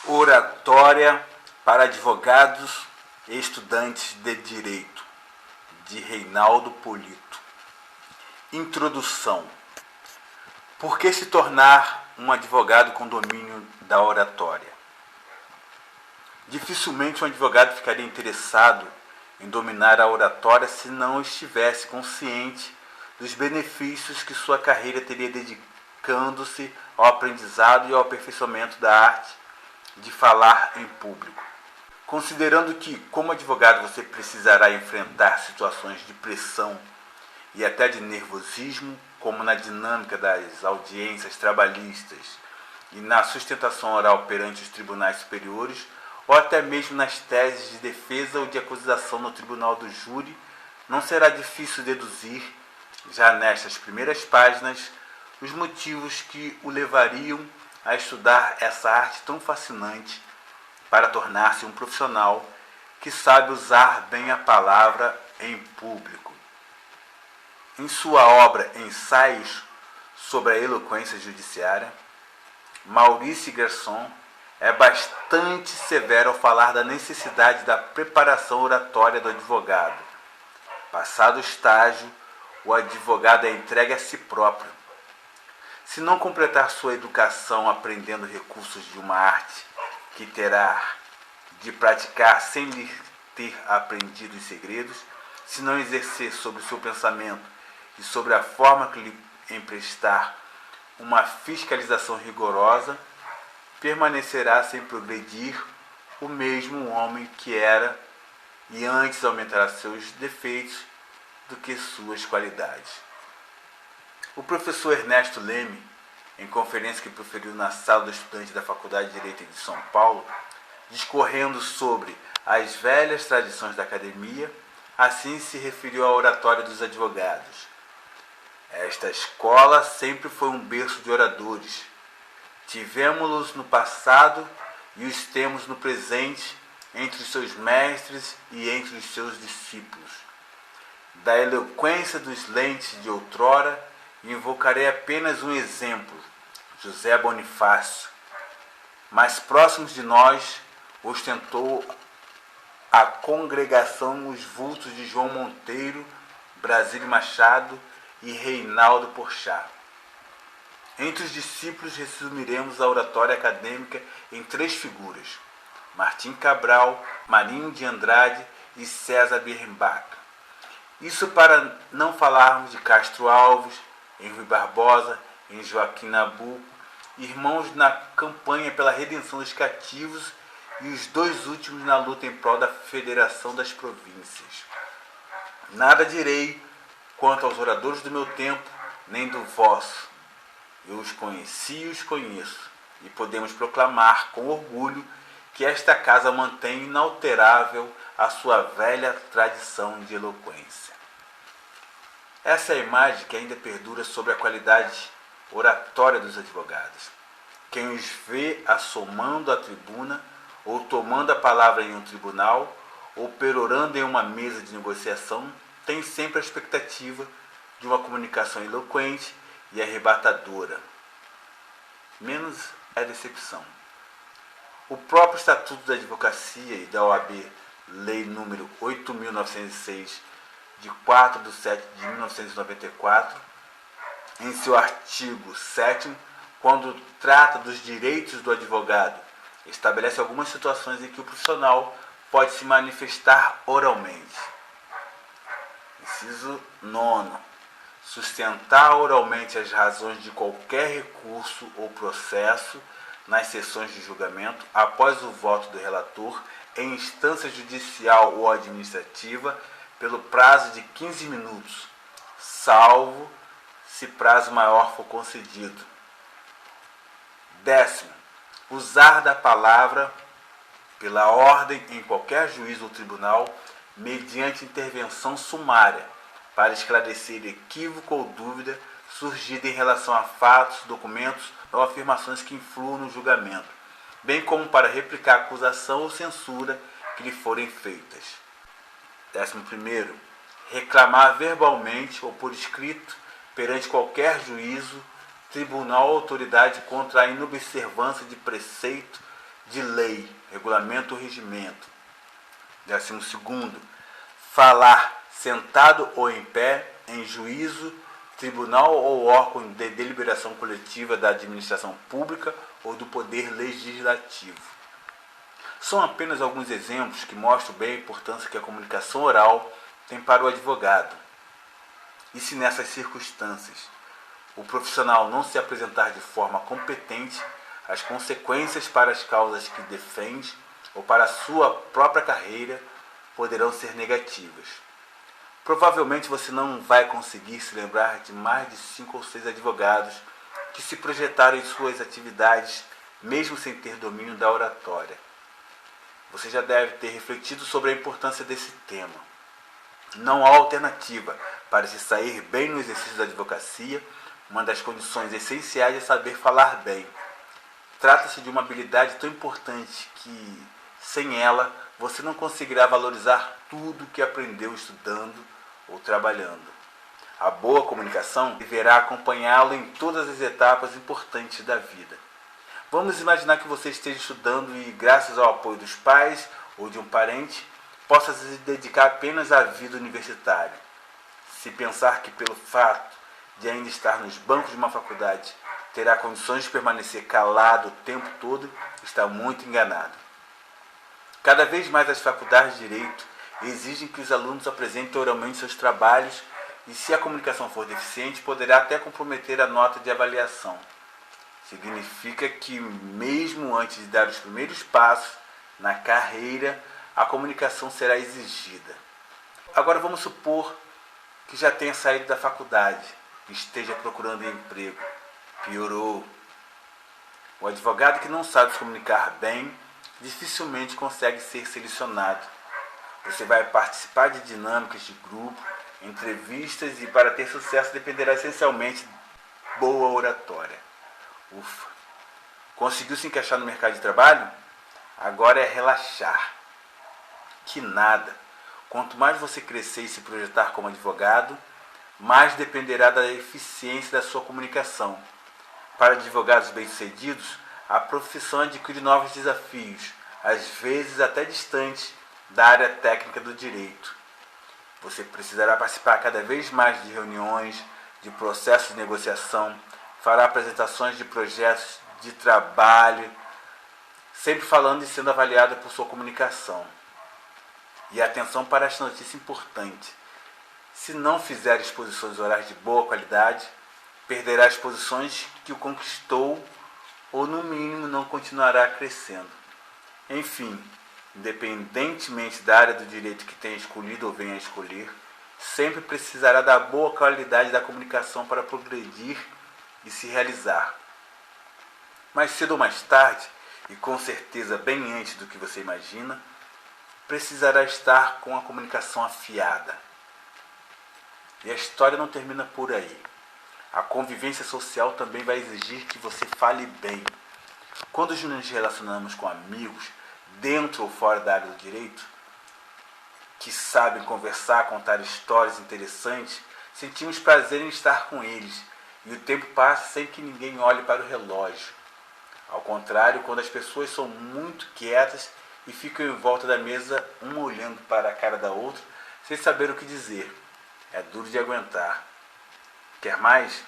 Oratória para advogados e estudantes de direito, de Reinaldo Polito. Introdução. Por que se tornar um advogado com domínio da oratória? Dificilmente um advogado ficaria interessado em dominar a oratória se não estivesse consciente dos benefícios que sua carreira teria dedicando-se ao aprendizado e ao aperfeiçoamento da arte de falar em público. Considerando que, como advogado, você precisará enfrentar situações de pressão e até de nervosismo, como na dinâmica das audiências trabalhistas e na sustentação oral perante os tribunais superiores, ou até mesmo nas teses de defesa ou de acusação no tribunal do júri, não será difícil deduzir, já nestas primeiras páginas, os motivos que o levariam a estudar essa arte tão fascinante para tornar-se um profissional que sabe usar bem a palavra em público. Em sua obra Ensaios sobre a Eloquência Judiciária, Maurice Gerson é bastante severo ao falar da necessidade da preparação oratória do advogado. Passado o estágio, o advogado é entregue a si próprio. Se não completar sua educação aprendendo recursos de uma arte que terá de praticar sem lhe ter aprendido os segredos, se não exercer sobre o seu pensamento e sobre a forma que lhe emprestar uma fiscalização rigorosa, permanecerá sem progredir o mesmo homem que era e antes aumentará seus defeitos do que suas qualidades. O professor Ernesto Leme, em conferência que proferiu na sala do estudante da Faculdade de Direito de São Paulo, discorrendo sobre as velhas tradições da academia, assim se referiu à oratória dos advogados. Esta escola sempre foi um berço de oradores. Tivemos-los no passado e os temos no presente entre os seus mestres e entre os seus discípulos. Da eloquência dos lentes de outrora, invocarei apenas um exemplo, José Bonifácio. Mais próximos de nós, ostentou a congregação os vultos de João Monteiro, Brasílio Machado e Reinaldo Porchat. Entre os discípulos resumiremos a oratória acadêmica em três figuras: Martim Cabral, Marinho de Andrade e César Birrenbach. Isso para não falarmos de Castro Alves, em Rui Barbosa, em Joaquim Nabuco, irmãos na campanha pela redenção dos cativos e os dois últimos na luta em prol da federação das províncias. Nada direi quanto aos oradores do meu tempo, nem do vosso. Eu os conheci e os conheço, e podemos proclamar com orgulho que esta casa mantém inalterável a sua velha tradição de eloquência. Essa é a imagem que ainda perdura sobre a qualidade oratória dos advogados. Quem os vê assomando a tribuna, ou tomando a palavra em um tribunal, ou perorando em uma mesa de negociação, tem sempre a expectativa de uma comunicação eloquente e arrebatadora. Menos é decepção. O próprio Estatuto da Advocacia e da OAB, Lei nº 8.906, de 4 de 7 de 1994, em seu artigo 7º, quando trata dos direitos do advogado, estabelece algumas situações em que o profissional pode se manifestar oralmente. Inciso 9. Sustentar oralmente as razões de qualquer recurso ou processo nas sessões de julgamento após o voto do relator em instância judicial ou administrativa pelo prazo de 15 minutos, salvo se prazo maior for concedido. 10. Usar da palavra pela ordem em qualquer juízo ou tribunal mediante intervenção sumária para esclarecer equívoco ou dúvida surgida em relação a fatos, documentos ou afirmações que influam no julgamento, bem como para replicar a acusação ou censura que lhe forem feitas. 11. Reclamar verbalmente ou por escrito perante qualquer juízo, tribunal ou autoridade contra a inobservância de preceito de lei, regulamento ou regimento. 12º, falar sentado ou em pé, em juízo, tribunal ou órgão de deliberação coletiva da administração pública ou do poder legislativo. São apenas alguns exemplos que mostram bem a importância que a comunicação oral tem para o advogado. E se nessas circunstâncias o profissional não se apresentar de forma competente, as consequências para as causas que defende ou para a sua própria carreira poderão ser negativas. Provavelmente você não vai conseguir se lembrar de mais de 5 ou 6 advogados que se projetaram em suas atividades, mesmo sem ter domínio da oratória. Você já deve ter refletido sobre a importância desse tema. Não há alternativa para se sair bem no exercício da advocacia. Uma das condições essenciais é saber falar bem. Trata-se de uma habilidade tão importante que, sem ela, você não conseguirá valorizar tudo que aprendeu estudando ou trabalhando. A boa comunicação deverá acompanhá-lo em todas as etapas importantes da vida. Vamos imaginar que você esteja estudando e, graças ao apoio dos pais ou de um parente, possa se dedicar apenas à vida universitária. Se pensar que, pelo fato de ainda estar nos bancos de uma faculdade, terá condições de permanecer calado o tempo todo, está muito enganado. Cada vez mais as faculdades de Direito exigem que os alunos apresentem oralmente seus trabalhos e, se a comunicação for deficiente, poderá até comprometer a nota de avaliação. Significa que, mesmo antes de dar os primeiros passos na carreira, a comunicação será exigida. Agora vamos supor que já tenha saído da faculdade e esteja procurando emprego. Piorou. O advogado que não sabe se comunicar bem dificilmente consegue ser selecionado. Você vai participar de dinâmicas de grupo, entrevistas e, para ter sucesso, dependerá essencialmente de boa oratória. Ufa! Conseguiu se encaixar no mercado de trabalho? Agora é relaxar. Que nada! Quanto mais você crescer e se projetar como advogado, mais dependerá da eficiência da sua comunicação. Para advogados bem-sucedidos, a profissão adquire novos desafios, às vezes até distantes da área técnica do direito. Você precisará participar cada vez mais de reuniões, de processos de negociação, fará apresentações de projetos de trabalho, sempre falando e sendo avaliado por sua comunicação. E atenção para esta notícia importante. Se não fizer exposições orais de boa qualidade, perderá as posições que o conquistou ou, no mínimo, não continuará crescendo. Enfim, independentemente da área do direito que tenha escolhido ou venha a escolher, sempre precisará da boa qualidade da comunicação para progredir e se realizar. Mais cedo ou mais tarde, e com certeza bem antes do que você imagina, precisará estar com a comunicação afiada. E a história não termina por aí. A convivência social também vai exigir que você fale bem. Quando nos relacionamos com amigos, dentro ou fora da área do direito, que sabem conversar, contar histórias interessantes, sentimos prazer em estar com eles, e o tempo passa sem que ninguém olhe para o relógio. Ao contrário, quando as pessoas são muito quietas e ficam em volta da mesa, uma olhando para a cara da outra, sem saber o que dizer, é duro de aguentar. Quer mais?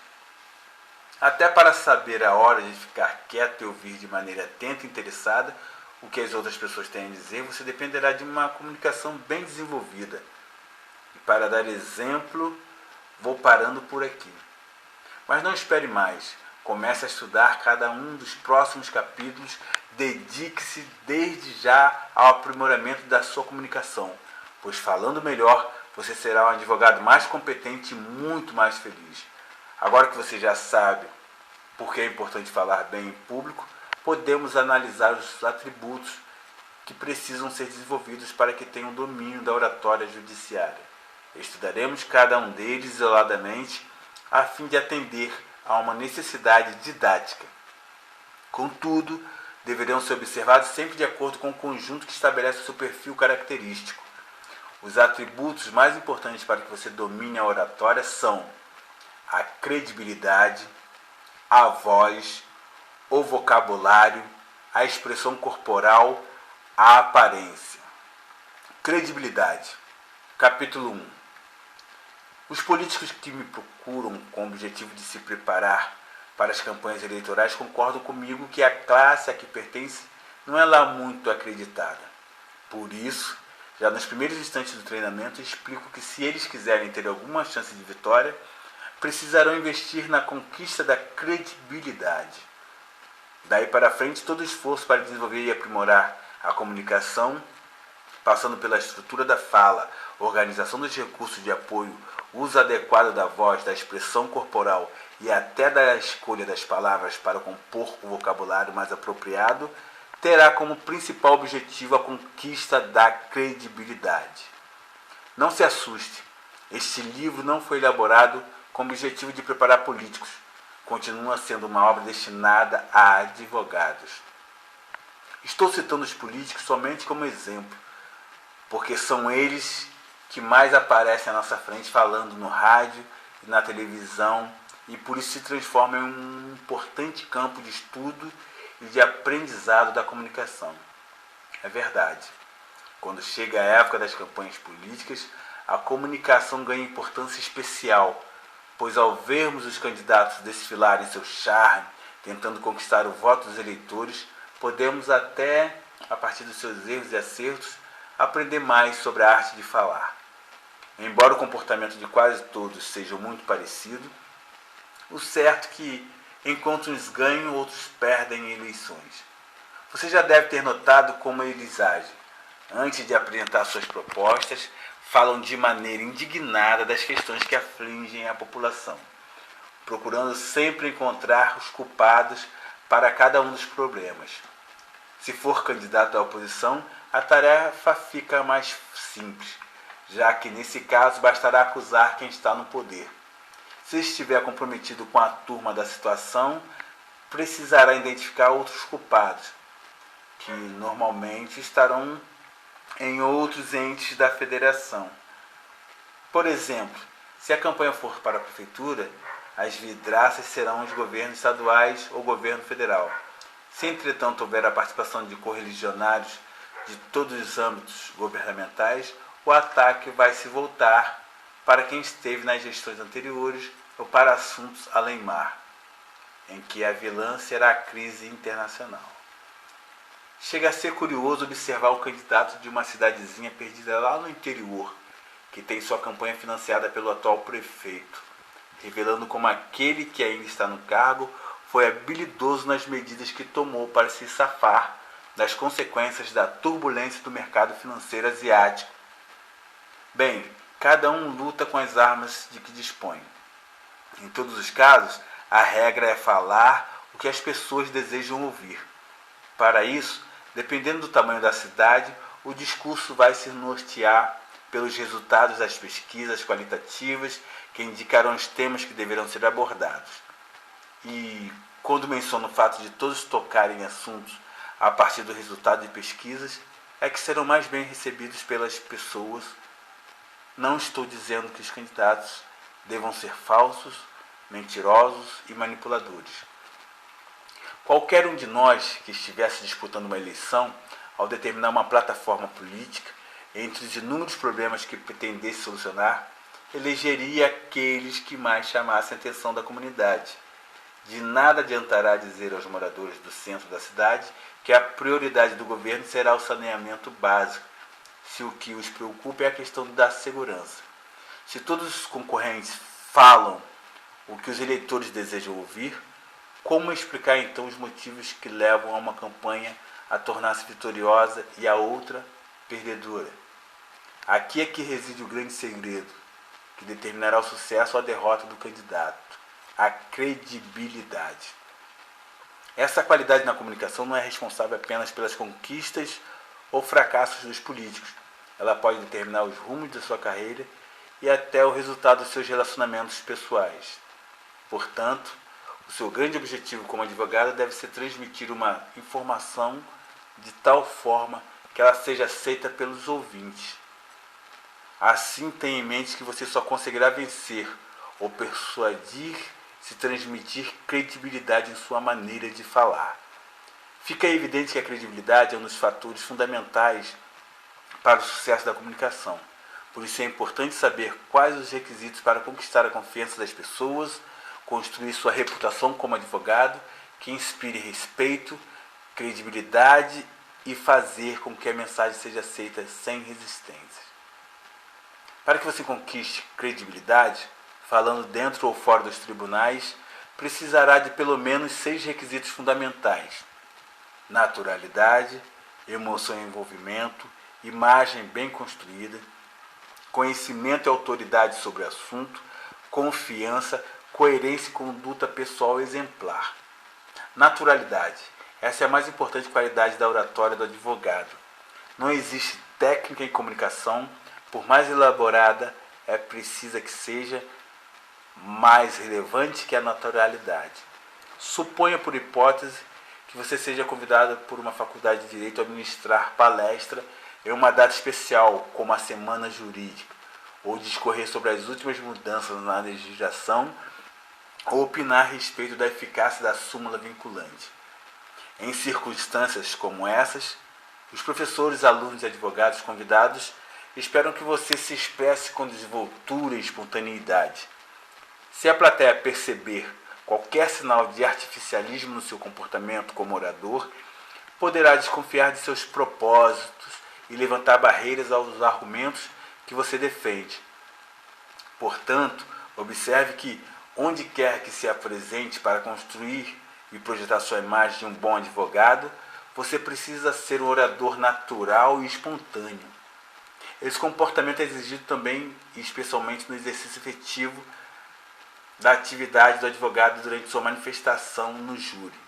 Até para saber a hora de ficar quieto e ouvir de maneira atenta e interessada o que as outras pessoas têm a dizer, você dependerá de uma comunicação bem desenvolvida. E para dar exemplo, vou parando por aqui. Mas não espere mais. Comece a estudar cada um dos próximos capítulos. Dedique-se desde já ao aprimoramento da sua comunicação, pois falando melhor, você será um advogado mais competente e muito mais feliz. Agora que você já sabe por que é importante falar bem em público, podemos analisar os atributos que precisam ser desenvolvidos para que tenham domínio da oratória judiciária. Estudaremos cada um deles isoladamente, a fim de atender a uma necessidade didática. Contudo, deverão ser observados sempre de acordo com o conjunto que estabelece o seu perfil característico. Os atributos mais importantes para que você domine a oratória são a credibilidade, a voz, o vocabulário a expressão corporal, a aparência. Credibilidade. Capítulo 1. Os políticos que me procuram com o objetivo de se preparar para as campanhas eleitorais concordam comigo que a classe a que pertence não é lá muito acreditada. Por isso, já nos primeiros instantes do treinamento, explico que se eles quiserem ter alguma chance de vitória, precisarão investir na conquista da credibilidade. Daí para frente, todo esforço para desenvolver e aprimorar a comunicação, passando pela estrutura da fala, organização dos recursos de apoio, uso adequado da voz, da expressão corporal e até da escolha das palavras para compor o vocabulário mais apropriado, terá como principal objetivo a conquista da credibilidade. Não se assuste, este livro não foi elaborado com o objetivo de preparar políticos. Continua sendo uma obra destinada a advogados. Estou citando os políticos somente como exemplo, porque são eles que mais aparecem à nossa frente falando no rádio e na televisão e por isso se transformam em um importante campo de estudo e de aprendizado da comunicação. É verdade. Quando chega a época das campanhas políticas, a comunicação ganha importância especial, pois ao vermos os candidatos desfilarem seu charme, tentando conquistar o voto dos eleitores, podemos até, a partir dos seus erros e acertos, aprender mais sobre a arte de falar. Embora o comportamento de quase todos seja muito parecido, o certo é que, enquanto uns ganham, outros perdem em eleições. Você já deve ter notado como eles agem. Antes de apresentar suas propostas, falam de maneira indignada das questões que afligem a população, procurando sempre encontrar os culpados para cada um dos problemas. Se for candidato à oposição, a tarefa fica mais simples, já que nesse caso bastará acusar quem está no poder. Se estiver comprometido com a turma da situação, precisará identificar outros culpados, que normalmente estarão em outros entes da federação. Por exemplo, se a campanha for para a prefeitura, as vidraças serão os governos estaduais ou governo federal. Se, entretanto, houver a participação de correligionários de todos os âmbitos governamentais, o ataque vai se voltar para quem esteve nas gestões anteriores ou para assuntos além-mar, em que a vilã será a crise internacional. Chega a ser curioso observar o candidato de uma cidadezinha perdida lá no interior, que tem sua campanha financiada pelo atual prefeito, revelando como aquele que ainda está no cargo foi habilidoso nas medidas que tomou para se safar das consequências da turbulência do mercado financeiro asiático. Bem, cada um luta com as armas de que dispõe. Em todos os casos, a regra é falar o que as pessoas desejam ouvir. Para isso, dependendo do tamanho da cidade, o discurso vai se nortear pelos resultados das pesquisas qualitativas que indicarão os temas que deverão ser abordados. E, quando menciono o fato de todos tocarem em assuntos a partir do resultado de pesquisas, é que serão mais bem recebidos pelas pessoas. Não estou dizendo que os candidatos devam ser falsos, mentirosos e manipuladores. Qualquer um de nós que estivesse disputando uma eleição, ao determinar uma plataforma política, entre os inúmeros problemas que pretendesse solucionar, elegeria aqueles que mais chamassem a atenção da comunidade. De nada adiantará dizer aos moradores do centro da cidade que a prioridade do governo será o saneamento básico, se o que os preocupa é a questão da segurança. Se todos os concorrentes falam o que os eleitores desejam ouvir, como explicar então os motivos que levam a uma campanha a tornar-se vitoriosa e a outra perdedora? Aqui é que reside o grande segredo, que determinará o sucesso ou a derrota do candidato: a credibilidade. Essa qualidade na comunicação não é responsável apenas pelas conquistas ou fracassos dos políticos. Ela pode determinar os rumos da sua carreira e até o resultado dos seus relacionamentos pessoais. Portanto, o seu grande objetivo como advogado deve ser transmitir uma informação de tal forma que ela seja aceita pelos ouvintes. Assim, tenha em mente que você só conseguirá vencer ou persuadir se transmitir credibilidade em sua maneira de falar. Fica evidente que a credibilidade é um dos fatores fundamentais para o sucesso da comunicação. Por isso é importante saber quais os requisitos para conquistar a confiança das pessoas, construir sua reputação como advogado, que inspire respeito, credibilidade e fazer com que a mensagem seja aceita sem resistência. Para que você conquiste credibilidade, falando dentro ou fora dos tribunais, precisará de pelo menos 6 requisitos fundamentais: naturalidade, emoção e envolvimento, imagem bem construída, conhecimento e autoridade sobre o assunto, confiança, coerência e conduta pessoal exemplar. Naturalidade. Essa é a mais importante qualidade da oratória do advogado. Não existe técnica em comunicação, por mais elaborada, é precisa que seja mais relevante que a naturalidade. Suponha, por hipótese, que você seja convidado por uma faculdade de Direito a ministrar palestra em uma data especial, como a Semana Jurídica, ou discorrer sobre as últimas mudanças na legislação, ou opinar a respeito da eficácia da súmula vinculante. Em circunstâncias como essas, os professores, alunos e advogados convidados esperam que você se expresse com desenvoltura e espontaneidade. Se a plateia perceber qualquer sinal de artificialismo no seu comportamento como orador, poderá desconfiar de seus propósitos e levantar barreiras aos argumentos que você defende. Portanto, observe que, onde quer que se apresente para construir e projetar sua imagem de um bom advogado, você precisa ser um orador natural e espontâneo. Esse comportamento é exigido também, especialmente no exercício efetivo da atividade do advogado durante sua manifestação no júri.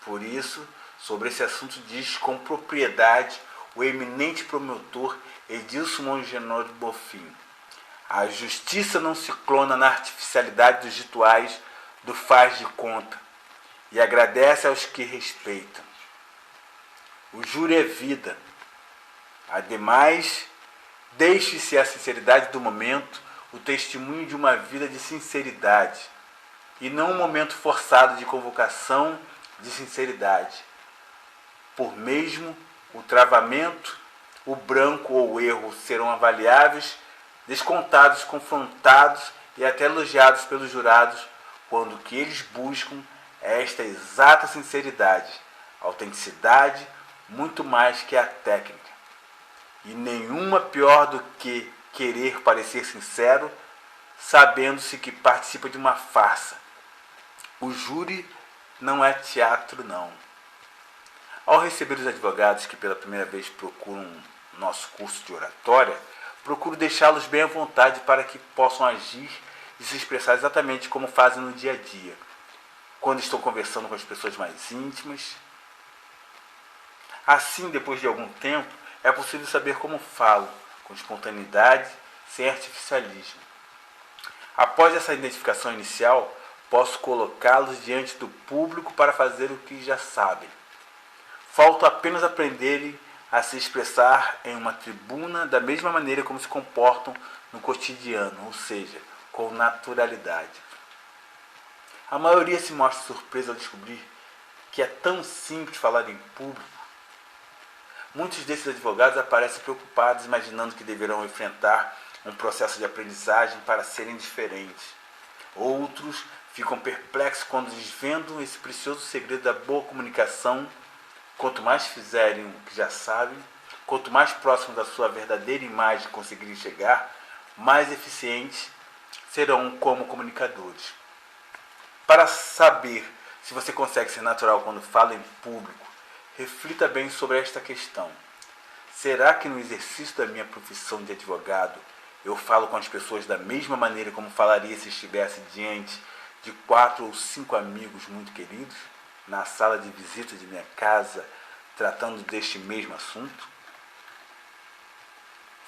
Por isso, sobre esse assunto diz com propriedade o eminente promotor Edilson Mongenor de Bonfim: a justiça não se clona na artificialidade dos rituais do faz de conta e agradece aos que respeitam. O júri é vida. Ademais, deixe-se a sinceridade do momento, o testemunho de uma vida de sinceridade, e não um momento forçado de convocação de sinceridade. Por mesmo o travamento, o branco ou o erro serão avaliáveis, descontados, confrontados e até elogiados pelos jurados, quando o que eles buscam é esta exata sinceridade, autenticidade, muito mais que a técnica. E nenhuma pior do que querer parecer sincero, sabendo-se que participa de uma farsa. O júri não é teatro, não. Ao receber os advogados que pela primeira vez procuram nosso curso de oratória, procuro deixá-los bem à vontade para que possam agir e se expressar exatamente como fazem no dia a dia, quando estão conversando com as pessoas mais íntimas. Assim, depois de algum tempo, é possível saber como falo, com espontaneidade, sem artificialismo. Após essa identificação inicial, posso colocá-los diante do público para fazer o que já sabem. Falta apenas aprenderem a se expressar em uma tribuna da mesma maneira como se comportam no cotidiano, ou seja, com naturalidade. A maioria se mostra surpresa ao descobrir que é tão simples falar em público. Muitos desses advogados aparecem preocupados, imaginando que deverão enfrentar um processo de aprendizagem para serem diferentes. Outros ficam perplexos quando desvendam esse precioso segredo da boa comunicação. Quanto mais fizerem o que já sabem, quanto mais próximo da sua verdadeira imagem conseguirem chegar, mais eficientes serão como comunicadores. Para saber se você consegue ser natural quando fala em público, reflita bem sobre esta questão. Será que no exercício da minha profissão de advogado, eu falo com as pessoas da mesma maneira como falaria se estivesse diante de 4 ou 5 amigos muito queridos, na sala de visita de minha casa, tratando deste mesmo assunto?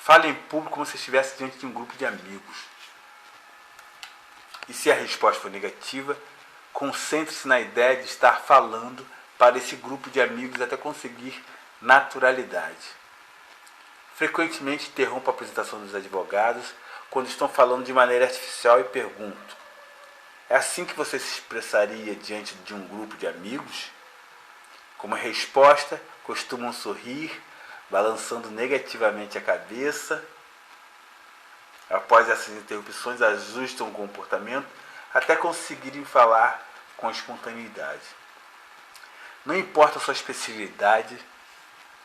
Fale em público como se estivesse diante de um grupo de amigos. E se a resposta for negativa, concentre-se na ideia de estar falando para esse grupo de amigos até conseguir naturalidade. Frequentemente interrompo a apresentação dos advogados quando estão falando de maneira artificial e pergunto: é assim que você se expressaria diante de um grupo de amigos? Como resposta, costumam sorrir, balançando negativamente a cabeça. Após essas interrupções, ajustam o comportamento até conseguirem falar com espontaneidade. Não importa a sua especialidade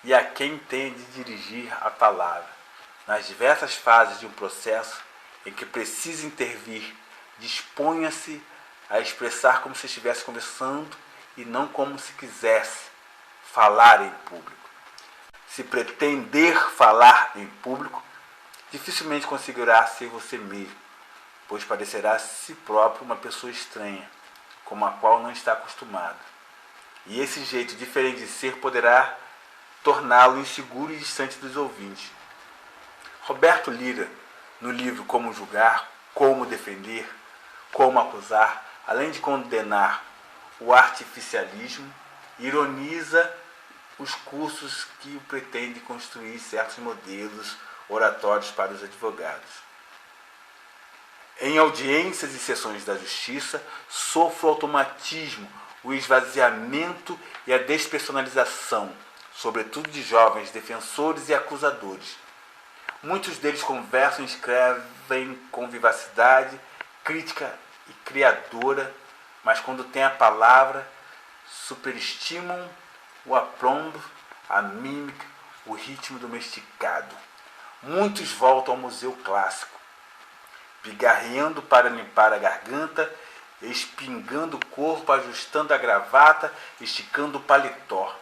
e a quem tem de dirigir a palavra, nas diversas fases de um processo em que precisa intervir, disponha-se a expressar como se estivesse conversando e não como se quisesse falar em público. Se pretender falar em público, dificilmente conseguirá ser você mesmo, pois parecerá a si próprio uma pessoa estranha, com a qual não está acostumado. E esse jeito diferente de ser poderá torná-lo inseguro e distante dos ouvintes. Roberto Lira, no livro Como Julgar, Como Defender, Como Acusar, além de condenar o artificialismo, ironiza os cursos que pretendem construir certos modelos oratórios para os advogados. Em audiências e sessões da justiça, sofre o automatismo, o esvaziamento e a despersonalização, sobretudo de jovens defensores e acusadores. Muitos deles conversam e escrevem com vivacidade, crítica e criadora, mas quando têm a palavra, superestimam o aplombo, a mímica, o ritmo domesticado. Muitos voltam ao museu clássico, pigarreando para limpar a garganta, espingando o corpo, ajustando a gravata, esticando o paletó.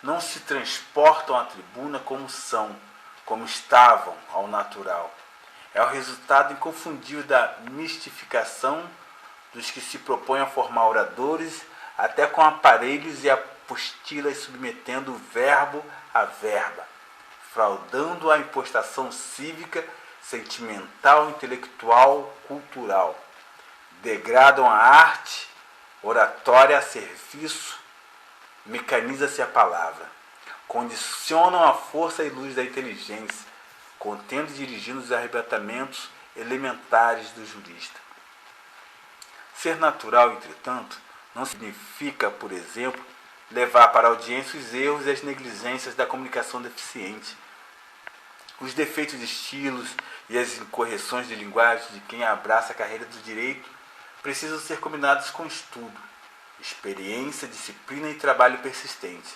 Não se transportam à tribuna como são, como estavam ao natural. É o resultado inconfundível da mistificação dos que se propõem a formar oradores, até com aparelhos e apostilas submetendo o verbo à verba, fraudando a impostação cívica, sentimental, intelectual, cultural. Degradam a arte, oratória a serviço, mecaniza-se a palavra. Condicionam a força e luz da inteligência, contendo e dirigindo os arrebatamentos elementares do jurista. Ser natural, entretanto, não significa, por exemplo, levar para a audiência os erros e as negligências da comunicação deficiente. Os defeitos de estilos e as incorreções de linguagem de quem abraça a carreira do direito precisam ser combinados com estudo, experiência, disciplina e trabalho persistente.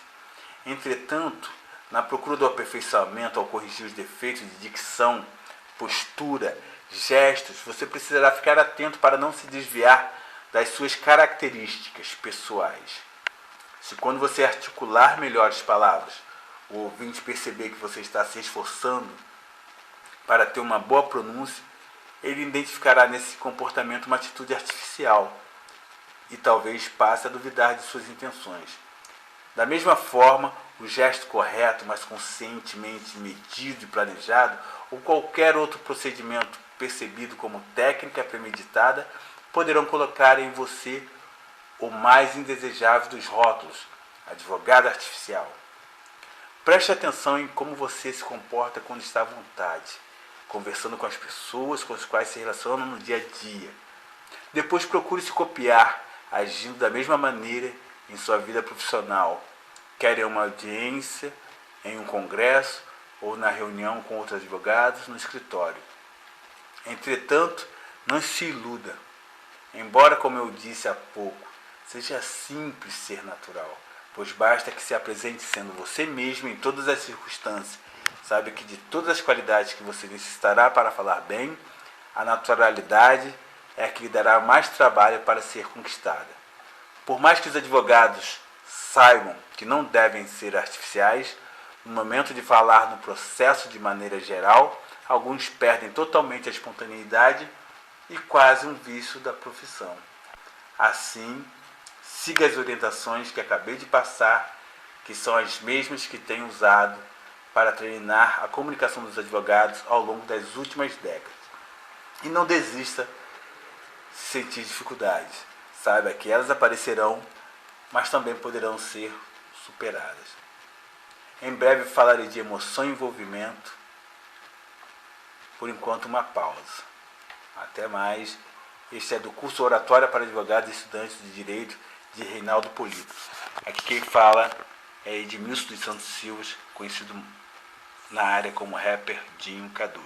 Entretanto, na procura do aperfeiçoamento ao corrigir os defeitos de dicção, postura, gestos, você precisará ficar atento para não se desviar das suas características pessoais. Se quando você articular melhor as palavras, o ouvinte perceber que você está se esforçando para ter uma boa pronúncia, ele identificará nesse comportamento uma atitude artificial e talvez passe a duvidar de suas intenções. Da mesma forma, o gesto correto, mas conscientemente medido e planejado, ou qualquer outro procedimento percebido como técnica premeditada, poderão colocar em você o mais indesejável dos rótulos, advogado artificial. Preste atenção em como você se comporta quando está à vontade, conversando com as pessoas com as quais se relaciona no dia a dia. Depois procure se copiar, agindo da mesma maneira em sua vida profissional, quer em uma audiência, em um congresso ou na reunião com outros advogados no escritório. Entretanto, não se iluda. Embora, como eu disse há pouco, seja simples ser natural, pois basta que se apresente sendo você mesmo em todas as circunstâncias. Saiba que de todas as qualidades que você necessitará para falar bem, a naturalidade é a que lhe dará mais trabalho para ser conquistada. Por mais que os advogados saibam que não devem ser artificiais, no momento de falar no processo de maneira geral, alguns perdem totalmente a espontaneidade e quase um vício da profissão. Assim, siga as orientações que acabei de passar, que são as mesmas que tenho usado para treinar a comunicação dos advogados ao longo das últimas décadas. E não desista se sentir dificuldades. Saiba que elas aparecerão, mas também poderão ser superadas. Em breve falarei de emoção e envolvimento. Por enquanto, uma pausa. Até mais. Este é do curso Oratória para Advogados e Estudantes de Direito de Reinaldo Polito. Aqui quem fala é Edmilson dos Santos Silva, conhecido na área como rapper Dinho K2.